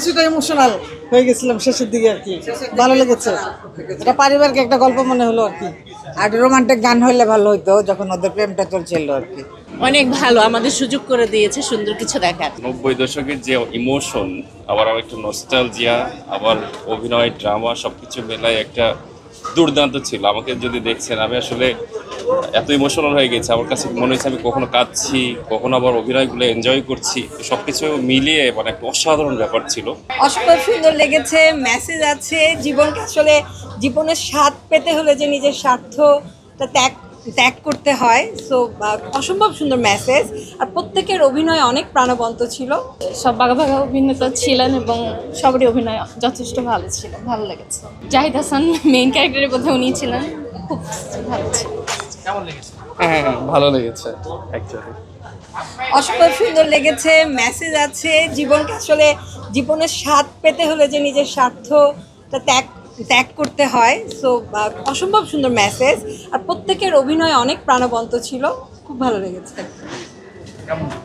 কিছুটা ইমোশনাল হয়ে গেছিলাম শেষের দিকে আর কি, ভালো লেগেছে। এটা পারিবারিক একটা গল্প মনে হলো আর কি, আর রোমান্টিক গান হইলে ভালো হইতো যখন ওদের প্রেমটা চলছিল আর কি। অনেক ভালো, আমাদের সুযোগ করে দিয়েছে সুন্দর কিছু দেখার। 90 দশকের যে ইমোশন, আবার একটু নস্টালজিয়া, আবার অভিনয়, ড্রামা সবকিছু মেলায় একটা দুর্দান্ত ছিল। আমাকে যদি দেখছেন, আমি আসলে এত ইমোশনাল হয়ে গেছে, আমার কাছে মনে হচ্ছে আমি কখনো কাঁদছি, কখনো আবার অভিনয়গুলো এনজয় করছি। সবকিছু মিলিয়ে মানে একটা অসাধারণ ব্যাপার ছিল। অসম্ভব সুন্দর লেগেছে, মেসেজ আছে। জীবনকে আসলে জীবনের স্বাদ পেতে হলে যে নিজের স্বার্থটা ত্যাগ ত্যাগ করতে হয়। সো অসম্ভব সুন্দর মেসেজ, আর প্রত্যেকের অভিনয় অনেক প্রাণবন্ত ছিল। সব বাঘা বাঘা অভিনেতা ছিলেন এবং সবারই অভিনয় যথেষ্ট ভালো ছিল, ভালো লেগেছে। জাহিদ হাসান মেইন ক্যারেক্টারের মধ্যে উনি ছিলেন, খুব ভালো ছিল। হ্যাঁ, ভালো লেগেছে অ্যাকচুয়ালি। অসম্ভব সুন্দর লেগেছে, মেসেজ আছে। জীবনকে আসলে জীবনের স্বাদ পেতে হলে যে নিজের স্বার্থটা ত্যাগ ত্যাগ করতে হয়। সো অসম্ভব সুন্দর মেসেজ, আর প্রত্যেকের অভিনয় অনেক প্রাণবন্ত ছিল, খুব ভালো লেগেছে।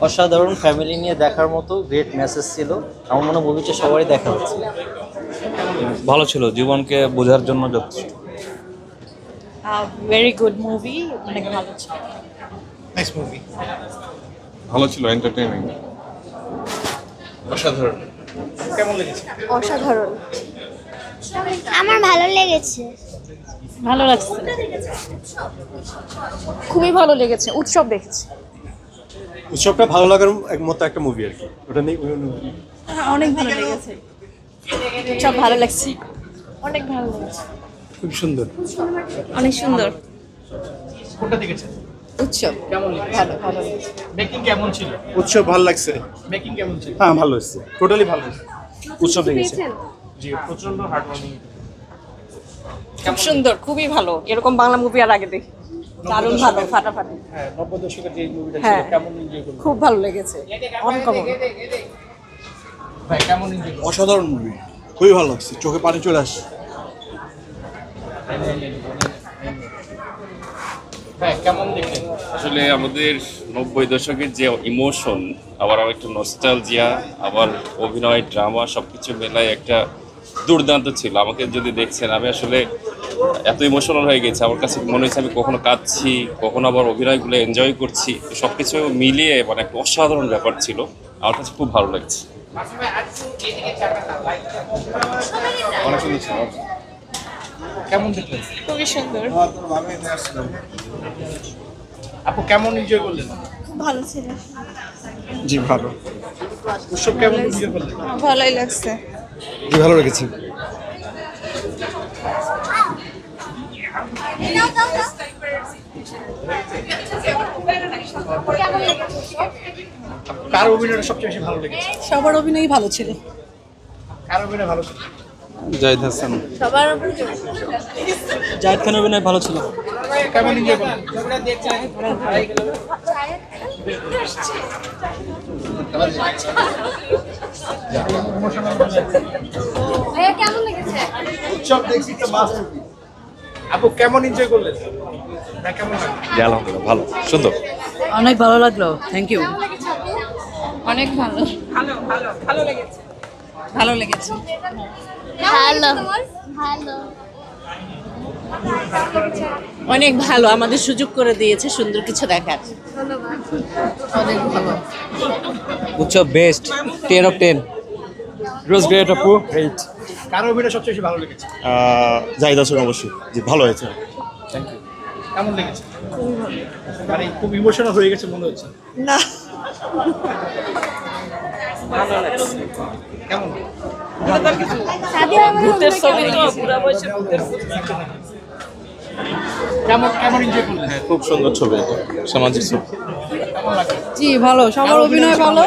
অসাধারণ, ফ্যামিলি নিয়ে দেখার মতো গ্রেট মেসেজ ছিল। আমার মনে হয় মুভিটা সবারই দেখা হচ্ছে। ভালো ছিল, জীবনকে বোঝার জন্য যথেষ্ট। ভেরি গুড মুভি, অনেক ভালো ছিল। নেক্সট মুভি ভালো ছিল, এন্টারটেইনিং। অসাধারণ। কেমন লেগেছে? অসাধারণ, আমার ভালো লেগেছে। ভালো লাগছে, খুবই ভালো লেগেছে। উৎসব দেখেছি, উৎসবটা ভালো লাগার মতো একটা মুভি আর কি, ওটা নেই। অনেক ভালো লেগেছে। সব ভালো লাগছে, অনেক ভালো লেগেছে। খুব সুন্দর। অনেক সুন্দর। কোনটা দেখেছেন? উৎসব কেমন লেগেছে? ভালো, ভালো লেগেছে। মেকিং কেমন ছিল? উৎসব ভালো লাগছে। মেকিং কেমন ছিল? হ্যাঁ, ভালো হয়েছে, টোটালি ভালো হয়েছে। উৎসব দেখেছি। জি, প্রচন্ড হার্টওয়ার্মিং। খুব সুন্দর, খুবই ভালো। এরকম বাংলা মুভি আর আগে দেখি, দারুণ ভালো, ফাটাফাটি। হ্যাঁ, 90 দশকের যে মুভিটা ছিল, হ্যাঁ, কেমন এনজয় করলেন? খুব ভালো লেগেছে, অনকমন। ভাই কেমন এনজয় করলেন? অসাধারণ মুভি, খুবই ভালো লাগছে, চোখে পানি চলে আসছে। ভাই কেমন দেখলেন? আসলে আমাদের 90 দশকের যে ইমোশন, আবার একটু নস্টালজিয়া, আবার অভিনয়, ড্রামা সবকিছু মেলায় একটা দুর্দান্ত ছিল। আমাকে যদি দেখছেন, আমি আসলে এত ইমোশনাল হয়ে গেছে, আমার কাছে মনে হচ্ছে আমি কখনো কাঁদছি, কখনো আবার অভিনয়গুলো এনজয় করছি। সবকিছু মিলিয়ে মানে একটা অসাধারণ ব্যাপার ছিল। আমার কাছে খুব ভালো লাগছে। অনেক সুন্দর ছিল। কেমন দেখলেন? খুবই সুন্দর, আপু কেমন এনজয় করলেন? খুব ভালো ছিল। জি ভালো। উৎসব কেমন এনজয় করলেন? ভালোই লাগছে। জি ভালো লেগেছে। কার অভিনয়টা সবচেয়ে বেশি ভালো লেগেছে? সবার অভিনয় ভালো ছিল। কার অভিনয় ভালো ছিল? জাহিদ হাসান। সবার জাহিদ খানের অভিনয় ভালো ছিল। কেমন এনজয় করলেন? ভাইয়া কেমন লেগেছে? উৎসব দেখছি তো মাস মুভি। আপু কেমন এনজয় করলেন? না কেমন লাগলো? জি আলহামদুলিল্লাহ, ভালো, সুন্দর। অনেক ভালো লাগলো, থ্যাংক ইউ। কেমন লেগেছে আপু? অনেক ভালো। ভালো লেগেছে। ভালো। ভালো। অনেক ভালো, আমাদের সুযোগ করে দিয়েছে সুন্দর কিছু দেখার। অনেক ভালো। উৎসব বেস্ট, 10 of 10। রোজ গ্রেট আপু, গ্রেট। কার অভিনয় সবচেয়ে বেশি ভালো লেগেছে? জাহিদ হাসান অবশ্যই, জি ভালো হয়েছে। Thank you. কেমন লেগেছে? মানে খুব ইমোশনাল হয়ে গেছে মনে হচ্ছে। না, কেমন? ভূতের ছবি তো পুরা বয়সে কেমন কেমন এনজয় করলেন? খুব সুন্দর ছবি, এটা সামাজিক ছবি। জি ভালো, সবার অভিনয় ভালো।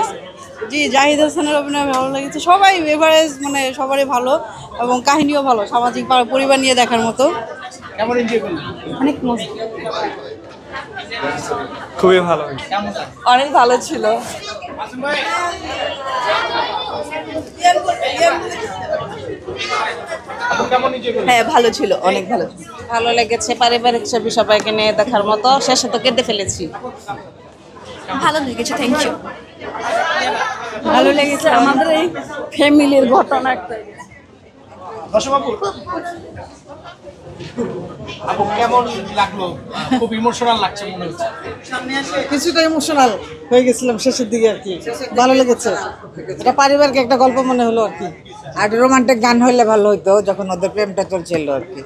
জি, জাহিদ হাসানের অভিনয় ভালো লেগেছে। সবাই এভারেজ, মানে সবারই ভালো, এবং কাহিনীও ভালো, সামাজিক পরিবার নিয়ে দেখার মতো। কেমন এনজয় করলেন? অনেক মজা, খুবই ভালো। কেমন লাগলো? অনেক ভালো ছিল। আপু কেমন এনজয় করলেন? হ্যাঁ, ভালো ছিল, অনেক ভালো ছিল। ভালো লেগেছে, পারিবারিক ছবি সবাইকে নিয়ে দেখার মতো। শেষে তো কেঁদে ফেলেছি। ভালো লেগেছে, থ্যাংক ইউ। ভালো লেগেছে আমাদের এই ফ্যামিলির ঘটনা একটা। দর্শক আপু আপু কেমন লাগলো? খুব ইমোশনাল লাগছে মনে হচ্ছে। কিছুটা ইমোশনাল হয়ে গেছিলাম শেষের দিকে আর কি, ভালো লেগেছে। এটা পারিবারিক একটা গল্প মনে হলো আর কি, আর রোমান্টিক গান হইলে ভালো হইতো যখন ওদের প্রেমটা চলছিল আর কি।